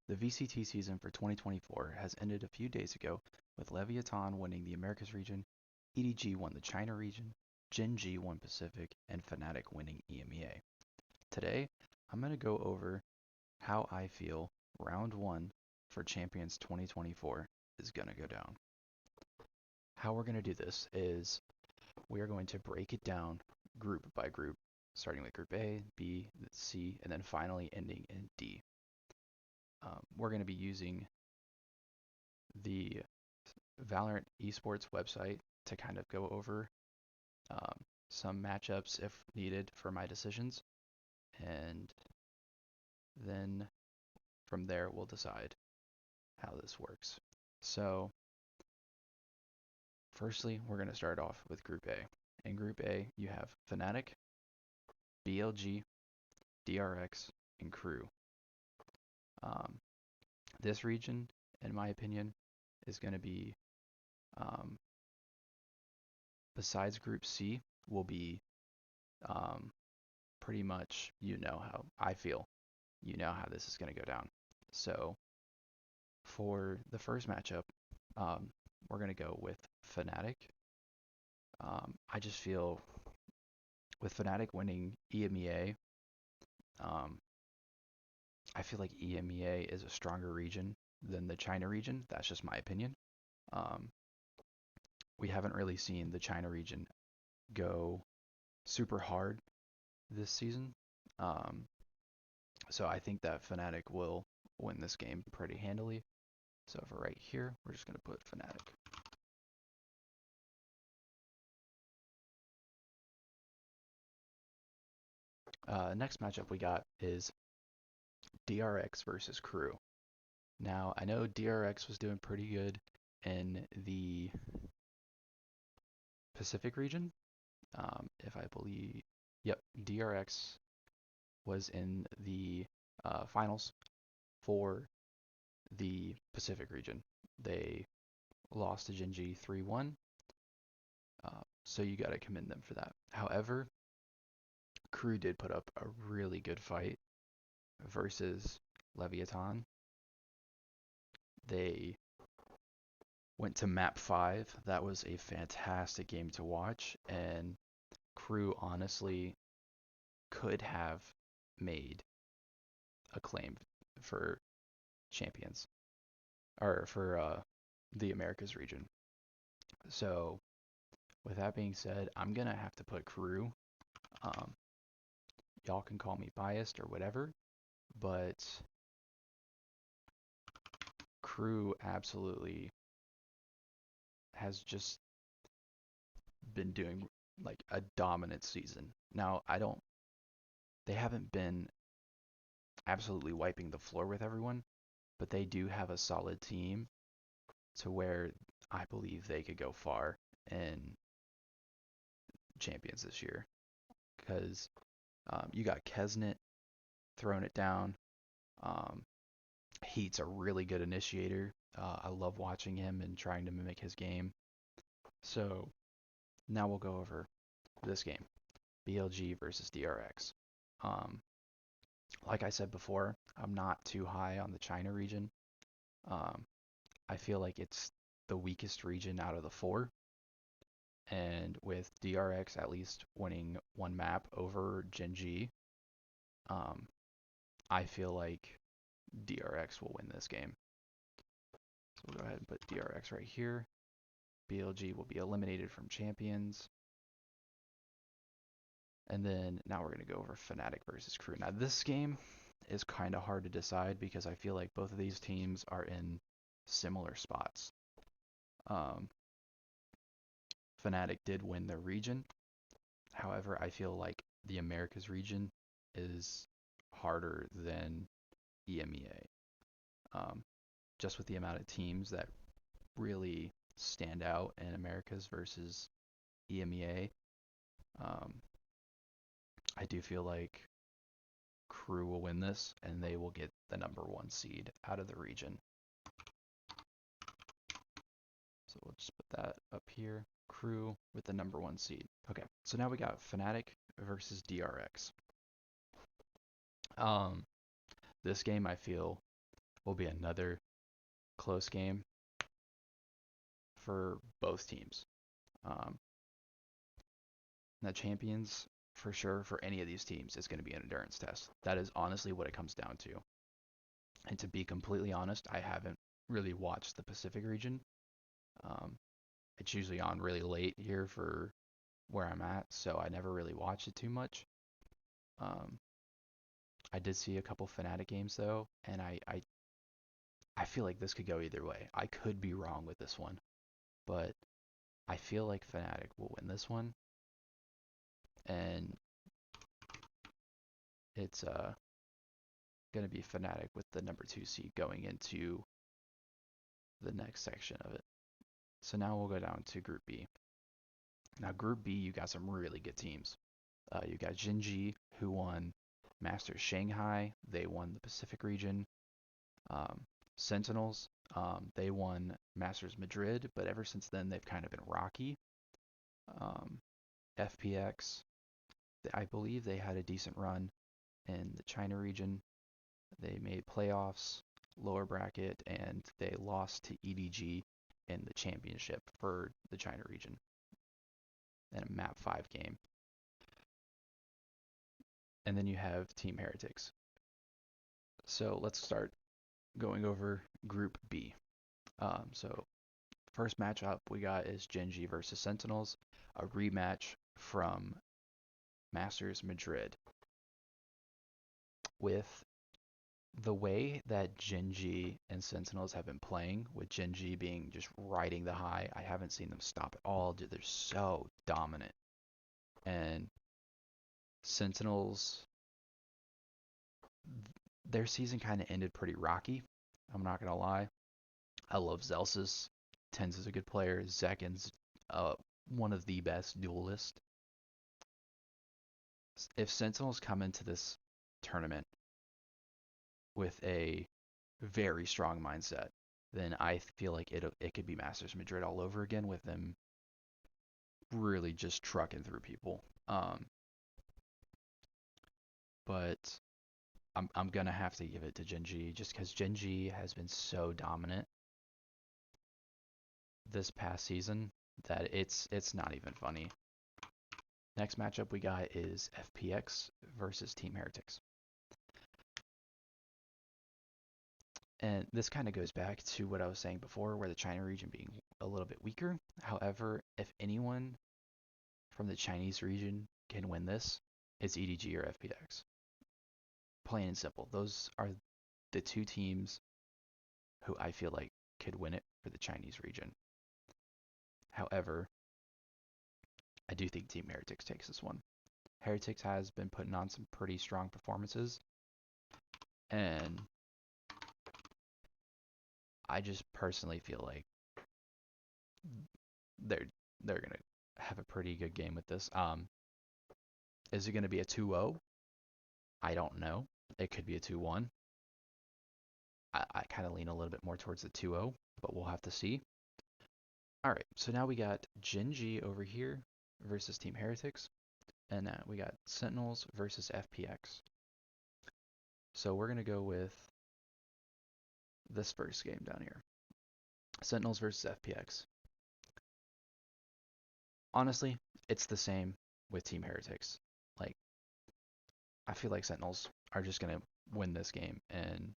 The VCT season for 2024 has ended a few days ago with Leviathan winning the Americas region, EDG won the China region, Gen G won Pacific, and Fnatic winning EMEA. Today, I'm going to go over how I feel round 1 for Champions 2024 is going to go down. How we're going to do this is we are going to break it down group by group, starting with Group A, B, C, and then finally ending in D. We're going to be using the Valorant esports website to kind of go over some matchups if needed for my decisions, and then from there we'll decide how this works. So firstly, we're going to start off with Group A. In Group A, you have Fnatic, BLG, DRX, and Crew. This region, in my opinion, is going to be, besides Group C, will be pretty much, you know how I feel. You know how this is going to go down. So for the first matchup, we're going to go with Fnatic. I just feel with Fnatic winning EMEA, I feel like EMEA is a stronger region than the China region. That's just my opinion. We haven't really seen the China region go super hard this season. So I think that Fnatic will win this game pretty handily. So for right here, we're just going to put Fnatic. Next matchup we got is DRX versus Crew. Now, I know DRX was doing pretty good in the Pacific region. If I believe, yep, DRX was in the finals for the Pacific region. They lost to Gen G 3-1, so you got to commend them for that. However, Crew did put up a really good fight versus Leviathan. They went to map 5. That was a fantastic game to watch, and Crew honestly could have made a claim for champions, or for the Americas region. So with that being said, I'm going to have to put Crew. Y'all can call me biased or whatever, but Crew absolutely has just been doing like a dominant season. Now, they haven't been absolutely wiping the floor with everyone, but they do have a solid team to where I believe they could go far in champions this year. Because you got Kesnet throwing it down. Heat's a really good initiator. I love watching him and trying to mimic his game. So now we'll go over this game, BLG versus DRX. Like I said before, I'm not too high on the China region. I feel like it's the weakest region out of the 4. And with DRX at least winning one map over Gen G, I feel like DRX will win this game. So we'll go ahead and put DRX right here. BLG will be eliminated from champions. And then now we're going to go over Fnatic versus Crew. Now this game is kind of hard to decide because I feel like both of these teams are in similar spots. Fnatic did win their region. However, I feel like the Americas region is harder than EMEA. Just with the amount of teams that really stand out in Americas versus EMEA, I do feel like Crew will win this and they will get the number 1 seed out of the region. So we'll just put that up here. Crew with the number 1 seed. Okay, so now we got Fnatic versus DRX. This game I feel will be another close game for both teams. The champions, for sure, for any of these teams, is going to be an endurance test. That is honestly what it comes down to. And to be completely honest, I haven't really watched the Pacific region. It's usually on really late here for where I'm at, so I never really watched it too much. Um, I did see a couple Fnatic games though, and I feel like this could go either way. I could be wrong with this one, but I feel like Fnatic will win this one, and it's gonna be Fnatic with the number 2 seed going into the next section of it. So now we'll go down to Group B. Now Group B, you got some really good teams. You got Gen.G, who won Masters Shanghai. They won the Pacific region. Sentinels, they won Masters Madrid, but ever since then they've kind of been rocky. FPX, I believe they had a decent run in the China region. They made playoffs, lower bracket, and they lost to EDG in the championship for the China region in a map 5 game. And then you have Team Heretics. So let's start going over Group B. So first matchup we got is Gen.G versus Sentinels, a rematch from Masters Madrid. With the way that Gen.G and Sentinels have been playing, with Gen.G being just riding the high, I haven't seen them stop at all. Dude, they're so dominant. And Sentinels, their season kind of ended pretty rocky. I'm not going to lie. I love Xelsis. TenZ is a good player. Zekken's one of the best duelists. If Sentinels come into this tournament with a very strong mindset, then I feel like it could be Masters Madrid all over again with them really just trucking through people. But I'm gonna have to give it to Gen.G just because Gen.G has been so dominant this past season that it's not even funny. Next matchup we got is FPX versus Team Heretics. And this kind of goes back to what I was saying before, where the China region being a little bit weaker. However, if anyone from the Chinese region can win this, it's EDG or FPX. Plain and simple. Those are the two teams who I feel like could win it for the Chinese region. However, I do think Team Heretics takes this one. Heretics has been putting on some pretty strong performances, and I just personally feel like they're gonna have a pretty good game with this. Is it gonna be a 2-0? I don't know. It could be a 2-1. I kind of lean a little bit more towards the 2-0, but we'll have to see. All right, so now we got Gen.G over here versus Team Heretics, and we got Sentinels versus FPX. So we're gonna go with this first game down here. Sentinels versus FPX. Honestly, it's the same with Team Heretics. Like, I feel like Sentinels are just going to win this game in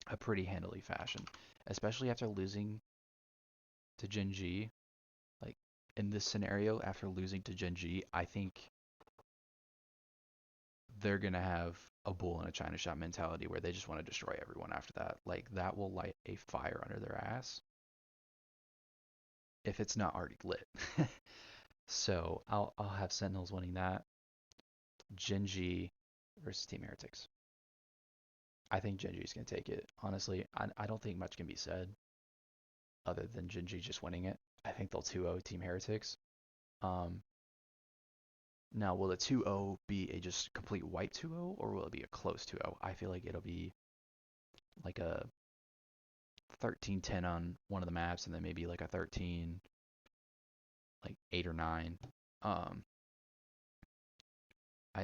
a pretty handily fashion, especially after losing to Gen.G. Like, in this scenario, after losing to Gen.G, I think they're going to have a bull in a china shop mentality where they just want to destroy everyone after that. Like, that will light a fire under their ass if it's not already lit. So I'll have Sentinels winning that. Gen.G versus Team Heretics. I think Gen.G is going to take it. Honestly, I don't think much can be said other than Gen.G just winning it. I think they'll 2-0 Team Heretics. Now, will the 2-0 be a just complete white 2-0, or will it be a close 2-0? I feel like it'll be like a 13-10 on one of the maps, and then maybe like a 13, like 8 or 9.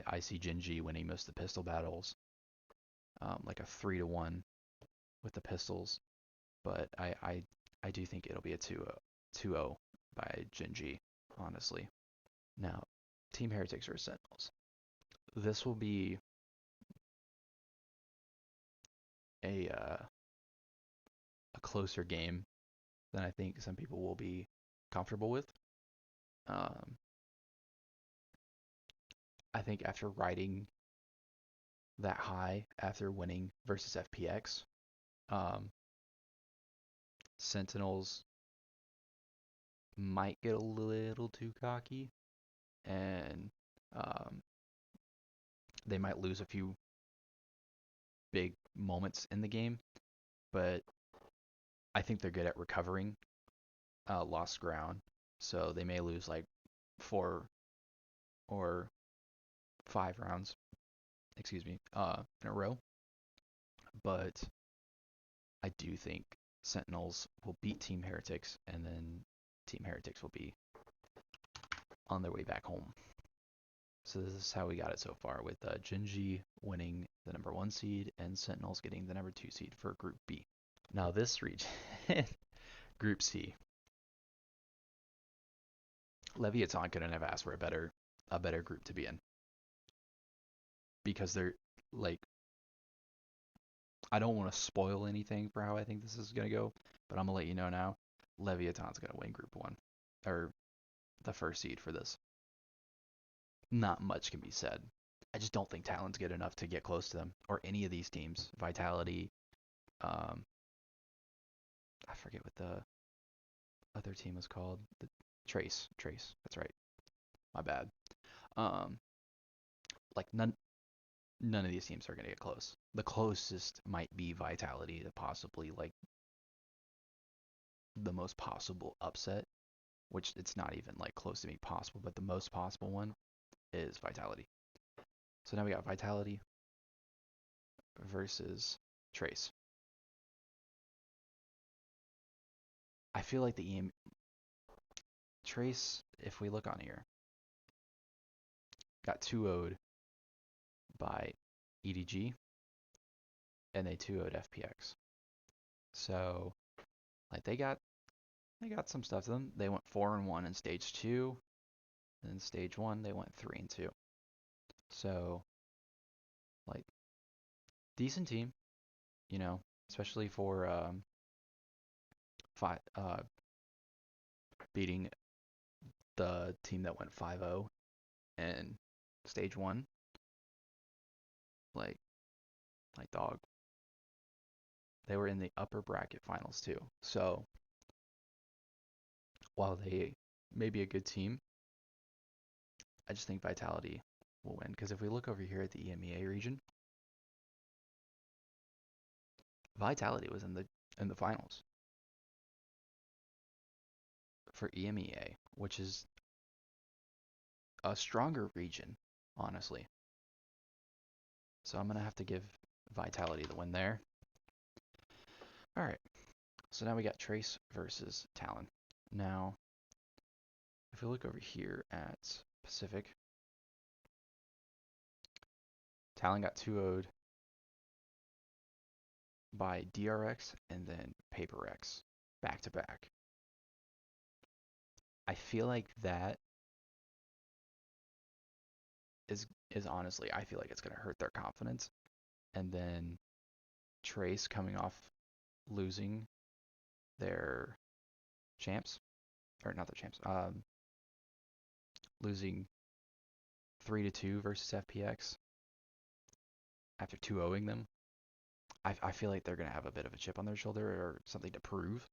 I see Gen.G winning most of the pistol battles. like a 3-1 with the pistols, but I do think it'll be a 2-0 by Gen G, honestly. Now, Team Heretics or Sentinels. This will be a closer game than I think some people will be comfortable with. Um, I think after riding that high after winning versus FPX, um, Sentinels might get a little too cocky and um, they might lose a few big moments in the game, but I think they're good at recovering lost ground. So they may lose like 4 or 5 rounds, excuse me, in a row. But I do think Sentinels will beat Team Heretics, and then Team Heretics will be on their way back home. So this is how we got it so far, with Gen G winning the #1 seed and Sentinels getting the #2 seed for Group B. Now this region, Group C, Leviathan couldn't have asked for a better group to be in, because they're like, I don't want to spoil anything for how I think this is gonna go, but I'm gonna let you know now. Leviathan's gonna win Group 1, or the first seed for this. Not much can be said. I just don't think Talon's good enough to get close to them, or any of these teams. Vitality, um, I forget what the other team was called. The Trace. That's right. My bad. Um, like none of these teams are gonna get close. The closest might be Vitality to possibly like the most possible upset, which it's not even like close to being possible, but the most possible one is Vitality. So now we got Vitality versus Trace. I feel like the Trace, if we look on here, got 2-0'd by EDG, and they 2-0'd FPX. So like they got some stuff to them. They went 4-1 in stage 2, and in stage 1 they went 3-2. So like decent team, you know, especially for beating the team that went 5-0 in stage 1. Like dog. They were in the upper bracket finals too. So while they may be a good team, I just think Vitality will win. Because if we look over here at the EMEA region, Vitality was in the finals for EMEA, which is a stronger region, honestly. So I'm gonna have to give Vitality the win there. All right. So now we got Trace versus Talon. Now, if we look over here at Pacific, Talon got 2-0'd by DRX and then PaperX back to back. I feel like that is honestly, I feel like it's gonna hurt their confidence. And then Trace coming off losing their champs, or not their champs, losing 3-2 versus FPX after 2-0ing them. I feel like they're gonna have a bit of a chip on their shoulder or something to prove.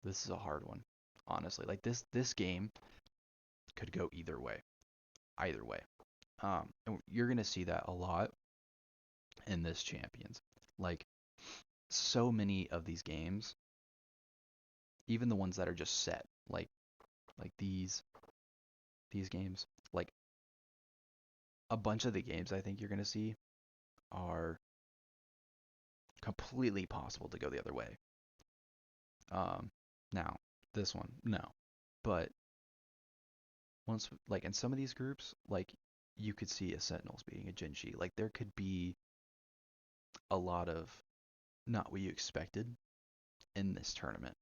This is a hard one, honestly. Like this game could go either way, either way. And you're gonna see that a lot in this Champions. Like so many of these games, even the ones that are just set, like these games, like a bunch of the games I think you're gonna see are completely possible to go the other way. Now this one, no, but once like in some of these groups, like you could see a Sentinels beating a Genji. Like there could be a lot of not what you expected in this tournament.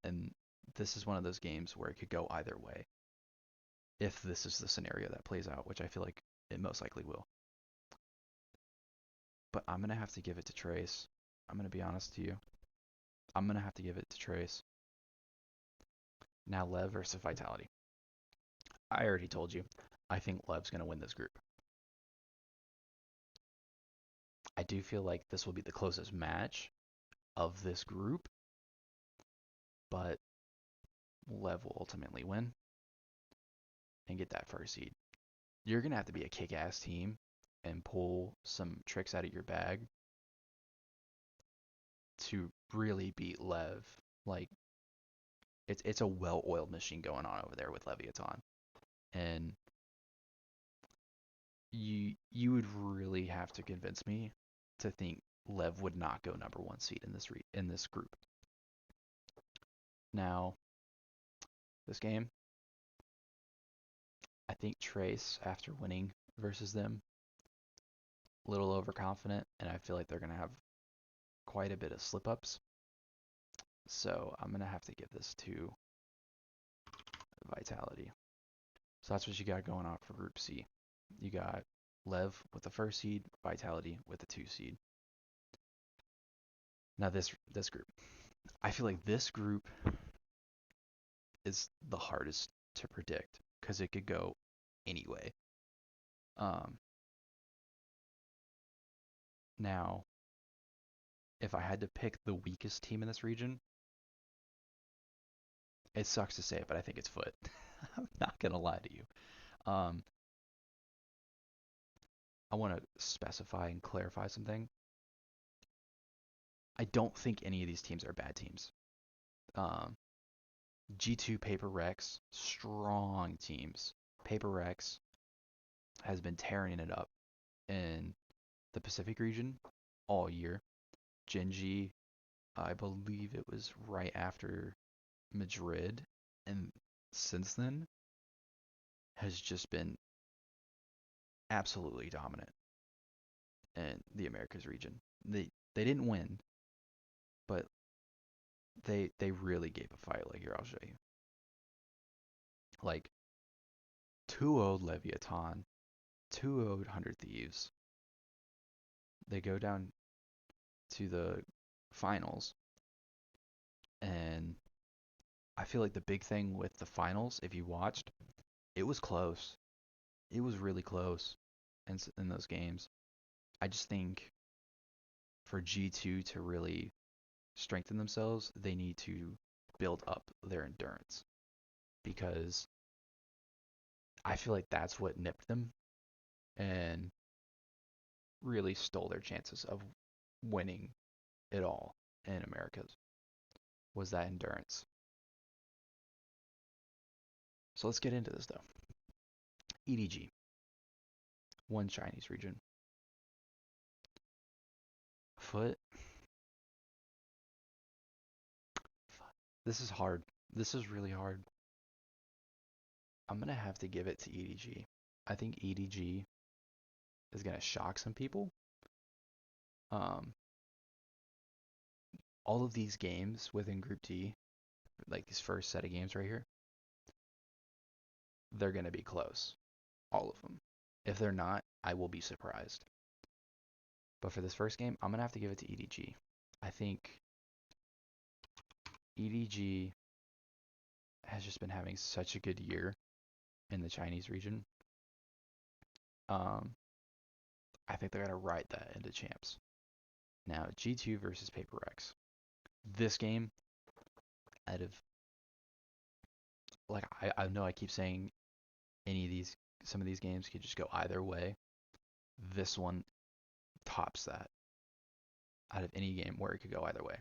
And this is one of those games where it could go either way if this is the scenario that plays out, which I feel like it most likely will. But I'm going to have to give it to Trace. I'm going to be honest to you. I'm going to have to give it to Trace. Now Lev versus Vitality. I already told you. I think Lev's going to win this group. I do feel like this will be the closest match of this group, but Lev will ultimately win and get that first seed. You're going to have to be a kick-ass team and pull some tricks out of your bag to really beat Lev. Like, it's a well-oiled machine going on over there with Leviathan. And you would really have to convince me to think Lev would not go number one seed in this group. Now, this game, I think Trace, after winning versus them, a little overconfident, and I feel like they're going to have quite a bit of slip-ups. So I'm going to have to give this to Vitality. So that's what you got going on for Group C. You got Lev with the first seed, Vitality with the 2 seed. Now this group. I feel like this group is the hardest to predict because it could go anyway. Now, if I had to pick the weakest team in this region, it sucks to say it, but I think it's Foot. I'm not gonna lie to you. Um, I want to specify and clarify something. I don't think any of these teams are bad teams. G2 Paper Rex, strong teams. Paper Rex has been tearing it up in the Pacific region all year. Genji, I believe it was right after Madrid, and since then has just been absolutely dominant in the Americas region. They didn't win, but they really gave a fight. Like here, I'll show you. Like 2-0 Leviathan, 2-0 100 Thieves. They go down to the finals, and I feel like the big thing with the finals, if you watched, it was close. It was really close in those games. I just think for G2 to really strengthen themselves, they need to build up their endurance because I feel like that's what nipped them and really stole their chances of winning it all in Americas was that endurance. So let's get into this though. EDG, one Chinese region. Foot. This is hard. This is really hard. I'm going to have to give it to EDG. I think EDG is going to shock some people. All of these games within Group D, like these first set of games right here, they're going to be close. All of them. If they're not, I will be surprised. But for this first game, I'm going to have to give it to EDG. I think EDG has just been having such a good year in the Chinese region. I think they're going to ride that into champs. Now, G2 versus Paper Rex. This game, out of, like, I know I keep saying some of these games could just go either way. This one tops that out of any game where it could go either way.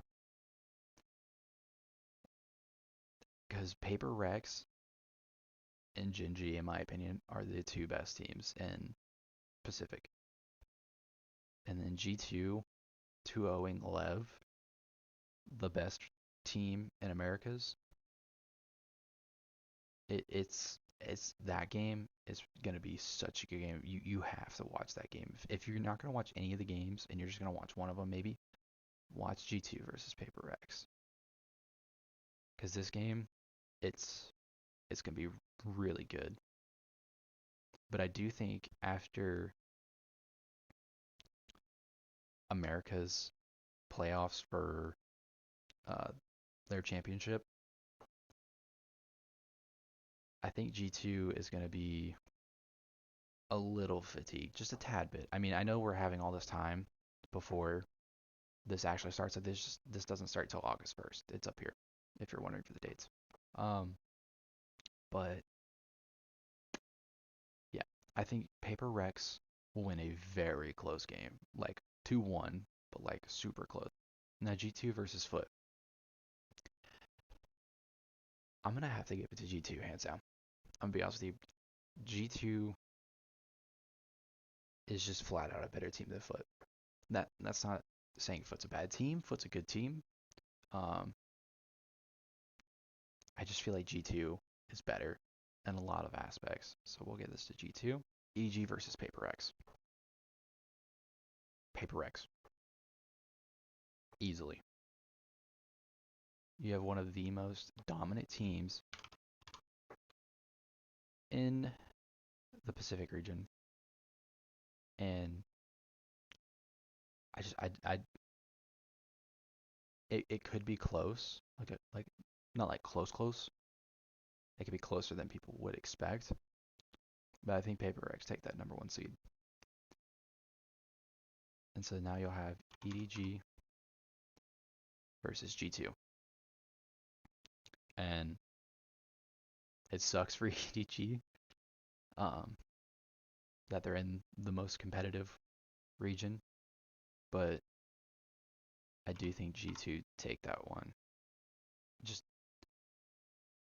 Because Paper Rex and Genji, in my opinion, are the 2 best teams in Pacific. And then G2, 2-0ing Lev, the best team in Americas. It's it's that game is gonna be such a good game. You have to watch that game. If you're not gonna watch any of the games and you're just gonna watch one of them, maybe watch G2 versus Paper Rex. Because this game, it's it's gonna be really good. But I do think after America's playoffs for uh, their championship, I think G2 is going to be a little fatigued, just a tad bit. I mean, I know we're having all this time before this actually starts. So this doesn't start till August 1st. It's up here if you're wondering for the dates. Um, but yeah, I think Paper Rex will win a very close game, like 2-1, but like super close. Now G2 versus Foot. I'm gonna have to give it to G2 hands down. I'm gonna be honest with you. G2 is just flat out a better team than Foot. That's not saying Foot's a bad team. Foot's a good team. Um, I just feel like G2 is better in a lot of aspects. So we'll give this to G2. EG versus Paper X. Paper X. Easily. You have one of the most dominant teams in the Pacific region. And I just I it could be close. Like not like close. It could be closer than people would expect. But I think Paper X take that number one seed. And so now you'll have EDG versus G2. And it sucks for EDG that they're in the most competitive region. But I do think G2 take that one. Just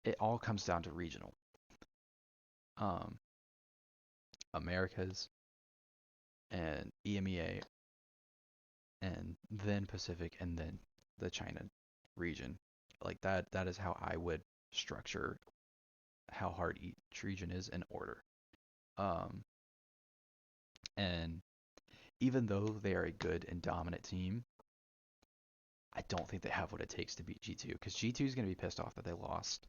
it all comes down to regional. Um, Americas and EMEA and then Pacific and then the China region. Like that is how I would structure how hard each region is in order. Um, and even though they are a good and dominant team, I don't think they have what it takes to beat G2 because G2 is going to be pissed off that they lost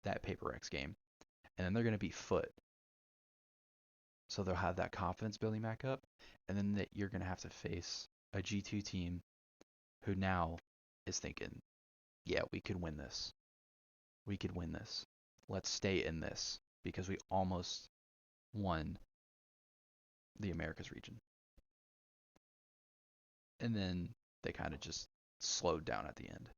that Paper X game, and then they're going to beat Foot, so they'll have that confidence building back up, and then you're going to have to face a G2 team who now is thinking, yeah, we could win this. We could win this. Let's stay in this because we almost won the Americas region. And then they kind of just slowed down at the end.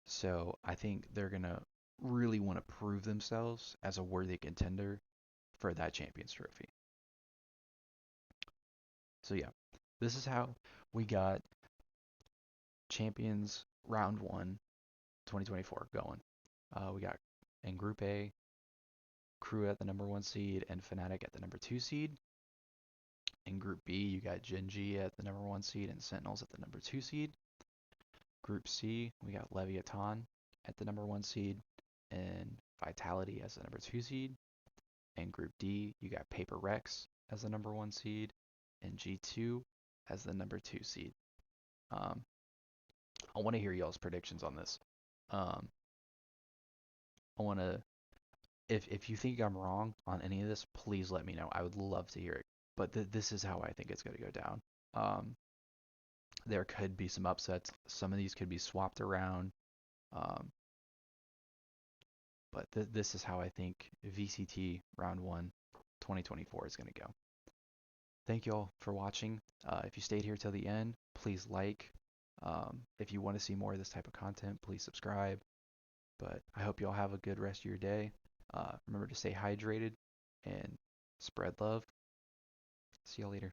So I think they're going to really want to prove themselves as a worthy contender for that Champions Trophy. So yeah, this is how we got Champions Round 1 2024 going. We got in Group A, Crew at the number 1 seed and Fnatic at the number 2 seed. In Group B, you got Gen.G at the number 1 seed and Sentinels at the number 2 seed. Group C, we got Leviathan at the number 1 seed and Vitality as the number 2 seed. In Group D, you got Paper Rex as the number 1 seed and G2 as the number 2 seed. I want to hear y'all's predictions on this. Um, I want to, if you think I'm wrong on any of this, please let me know. I would love to hear it. But this is how I think it's going to go down. There could be some upsets. Some of these could be swapped around. Um, but this is how I think VCT Round 1 2024 is going to go. Thank you all for watching. If you stayed here till the end, please like. If you want to see more of this type of content, please subscribe. But I hope you all have a good rest of your day. Remember to stay hydrated and spread love. See y'all later.